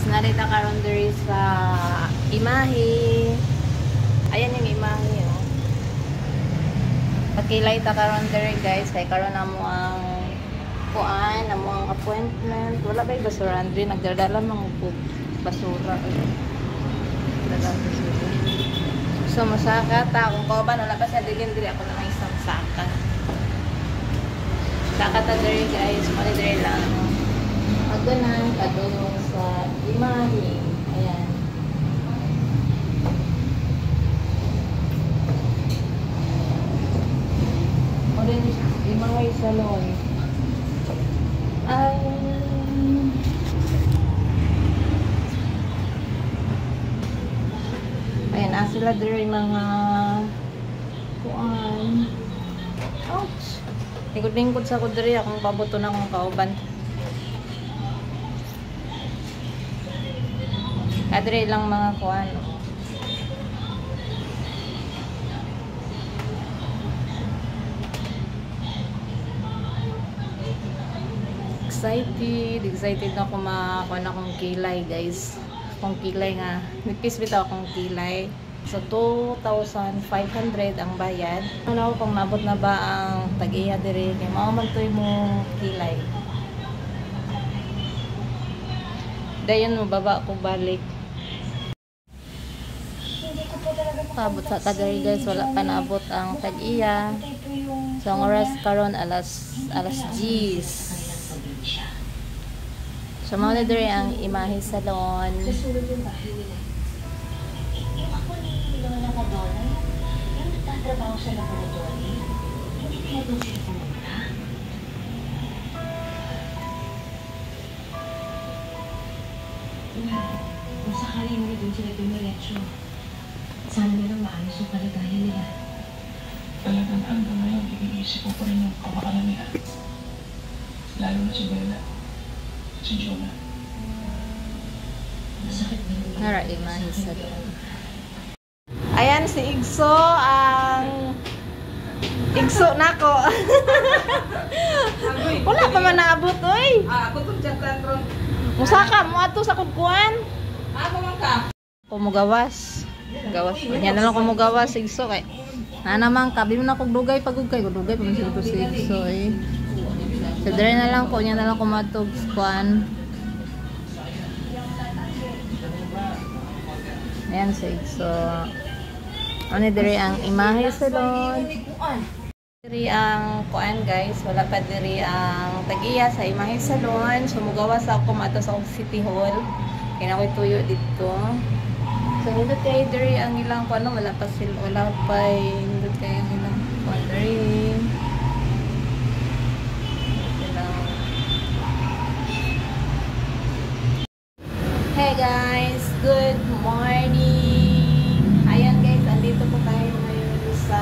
narita karon diri sa imahe. Ayan yung imahe, oh. Pagkilay ta karon diri, guys, kay karon namo ang kuan, namo ang appointment. Wala bay basura diri, nagdadala man og basura. Dala basura. So masaka ta kung kauban wala pa siya digin diri, ako na may isang saka. Saka ta diri, guys, mali diri lang. Magdanan kadulong sa imahe. Ayan. Orange imahe salon. Ayan, sila diri mga kuan. Ouch! Lingkod-lingkod sa ko diri, akong pabuto na akong kauban. Kadre lang mga kuan. Excited na ako makakuha na akong kilay, guys. Akong kilay nga. Nagpis bitaw akong kilay. So 2,500 ang bayad. Ano ako kung mabot na ba ang tag-iya dire kay mao man toy mo kilay. Dayon mo baba ko balik. Paabot sa tagay, guys, wala pa naabot ang tag-iya. So ang oras karon alas 10. So mao na diri ang imahe salon. Yung ako ni Lola Madonna, yung nagtatrabaho sa laboratory, hindi kaya doon sila pumunta? Kung sakali mo doon sila dumiretso, sana nilang maayos yung kalagayan nila. Talagang hanggang ngayon, iniisip ko pa rin yung kamakanan nila. Lalo na si Bella. Si Jonah. Masakit na yung Nara imahe salon. Ayan si Igso, ang Igso nako. Wala pa man naabot, oy. Ako itong chatan ron. Musaka mo ato sa kudkuan. Ako man ka. Kumugawas. Gawas. Yan na lang kumugawas si Igso kay. Na naman ka, bimo na kog dugay pagugkay, dugay pa man sila si Igso eh. So dire na lang ko, nya na lang kumatog kuan. Ayan si Igso. Ano diri ang imahe salon. Diri ang kuan, guys, wala pa diri ang tag-iya sa imahe salon. So mugawas ako mato sa City Hall. Kaya ako'y tuyo dito. So hindot kay diri ang ilang kuan, wala pa sila, wala pa hindot kay ang ilang kuan diri. Hey guys, good morning. Ayan guys, andito po tayo ngayon sa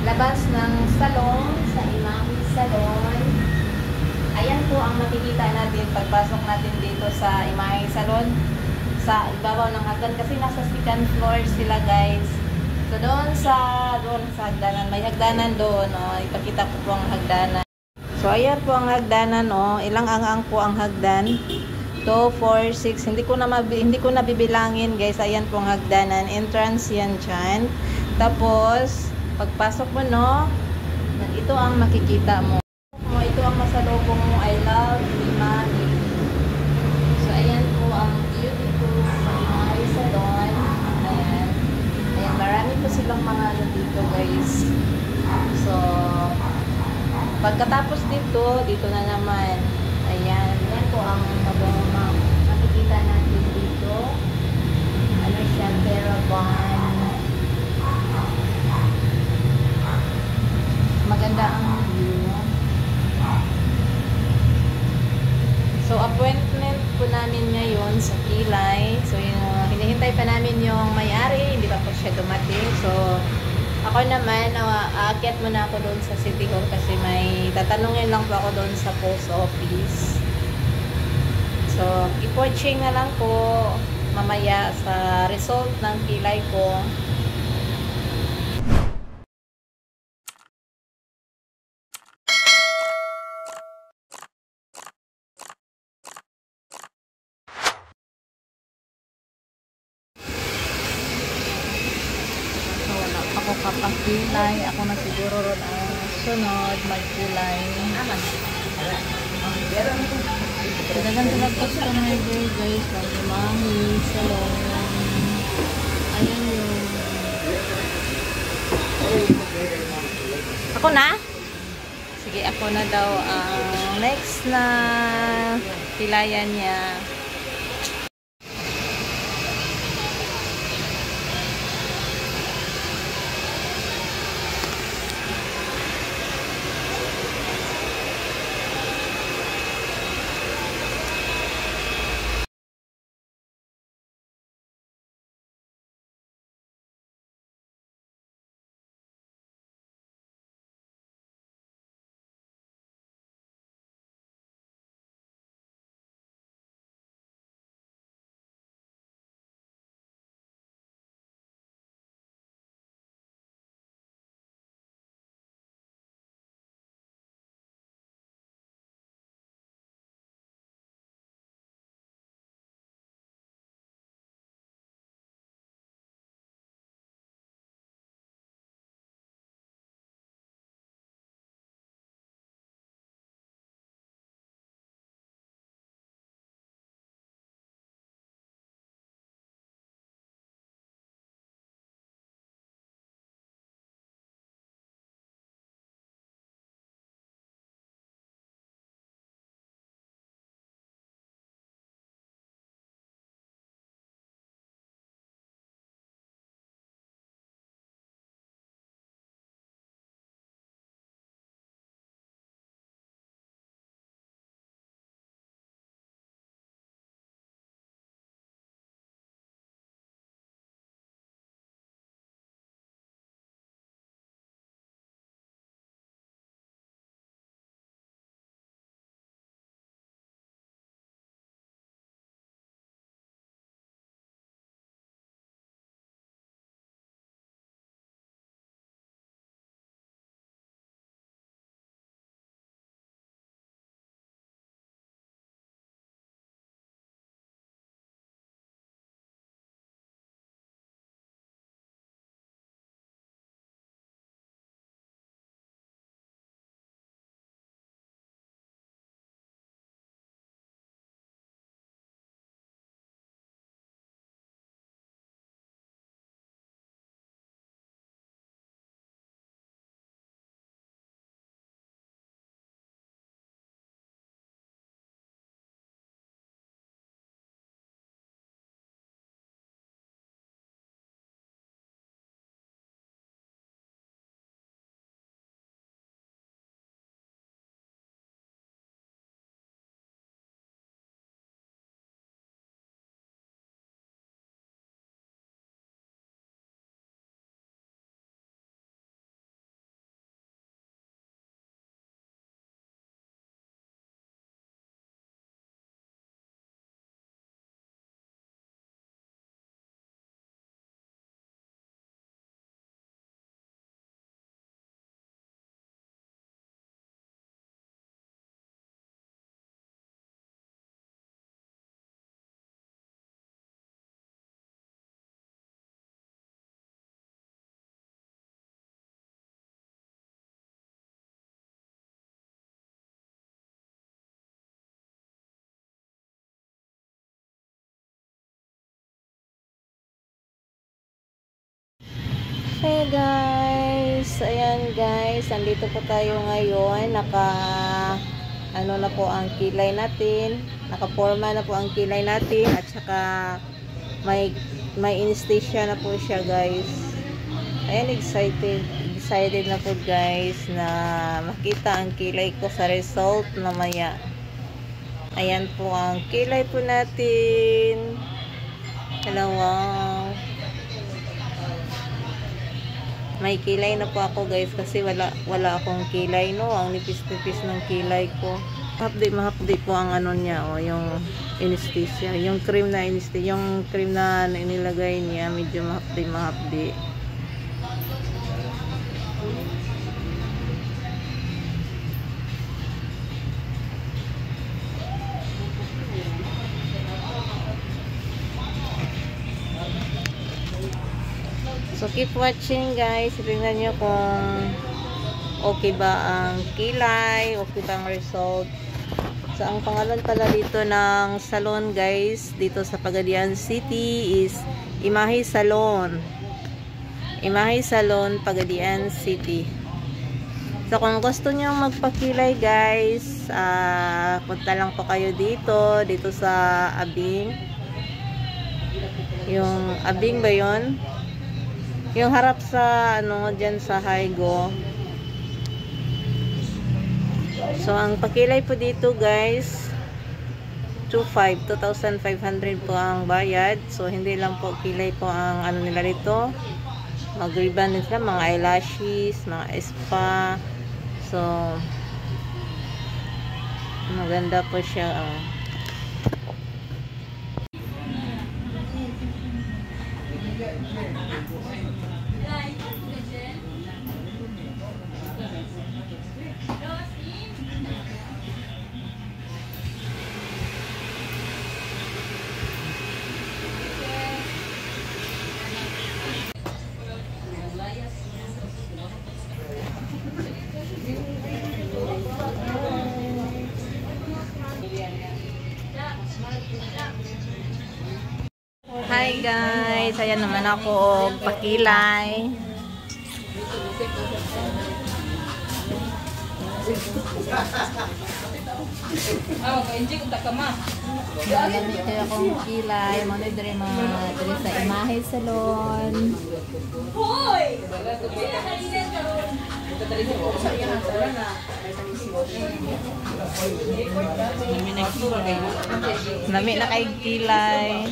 labas ng salon, sa imahe salon. Ayan po ang makikita natin pagpasok natin dito sa imahe salon, sa ibabaw ng hagdan kasi nasa second floor sila, guys. So doon sa hagdanan, may hagdanan doon, oh. Ipakita ko po ang hagdanan. So ayan po ang hagdanan, oh. Ilang ang po ang hagdan. 2, 4, 6. Hindi ko na bibilangin, guys. Ayan pong hagdanan. Entrance yan dyan. Tapos, pagpasok mo, no, ito ang makikita mo. Ito ang masalubong mo. I love imahe. So, ayan po ang view dito sa imahe salon. Ayan. Ayan, marami po silang mga ano dito, guys. So, pagkatapos dito na naman. Ayan. Ayan po ang makikita natin dito. Ano siya? Caravan. Maganda ang view. So, appointment po namin ngayon sa Kilay. So, hinihintay pa namin yung may-ari. Hindi pa po siya dumating. So, ako naman, aakyat muna ako doon sa City Hall kasi may tatanungin lang po ako doon sa post office. So, i-watching na lang po mamaya sa result ng kilay ko. makapagkilay. Ako na siguro ron ang sunod magkilay. Dagan sila customer there guys. Mag-imahi, salon. Ayan yung... Ako na? Sige, ako na daw ang next na kilayan niya. Hey guys, ayan guys, nandito po tayo ngayon. Ano na po ang kilay natin, nakaporma na po ang kilay natin, at saka may anesthesia na po siya guys. Ayan, excited na po guys na makita ang kilay ko sa result mamaya. Ayan po ang kilay po natin. Hello, wow. May kilay na po ako guys kasi wala akong kilay, no. Ang nipis-nipis ng kilay ko. Mahapdi po ang ano niya, oh, yung anesthesia, yung cream na anesthesia, yung cream na inilagay niya, medyo mahapdi. So keep watching guys. Tingnan nyo kung okay ba ang kilay, okay ba ang result. So, ang pangalan pala dito ng salon guys, dito sa Pagadian City is Imahe Salon. Imahe Salon, Pagadian City. So, kung gusto nyo magpakilay guys, punta lang po kayo dito sa Abing. Yung Abing ba yun? Yung harap sa, dyan sa Haigo. So, ang pakilay po dito guys, 2,500 po ang bayad. So, hindi lang po kilay po ang nila rito. Mag-ribbon din sila, mga eyelashes, mga spa. So, maganda po siya. Hi guys, ayan naman ako pakilay. Gamit ko akong kilay, muna diri sa Imahe Salon. Nami na kay kilay.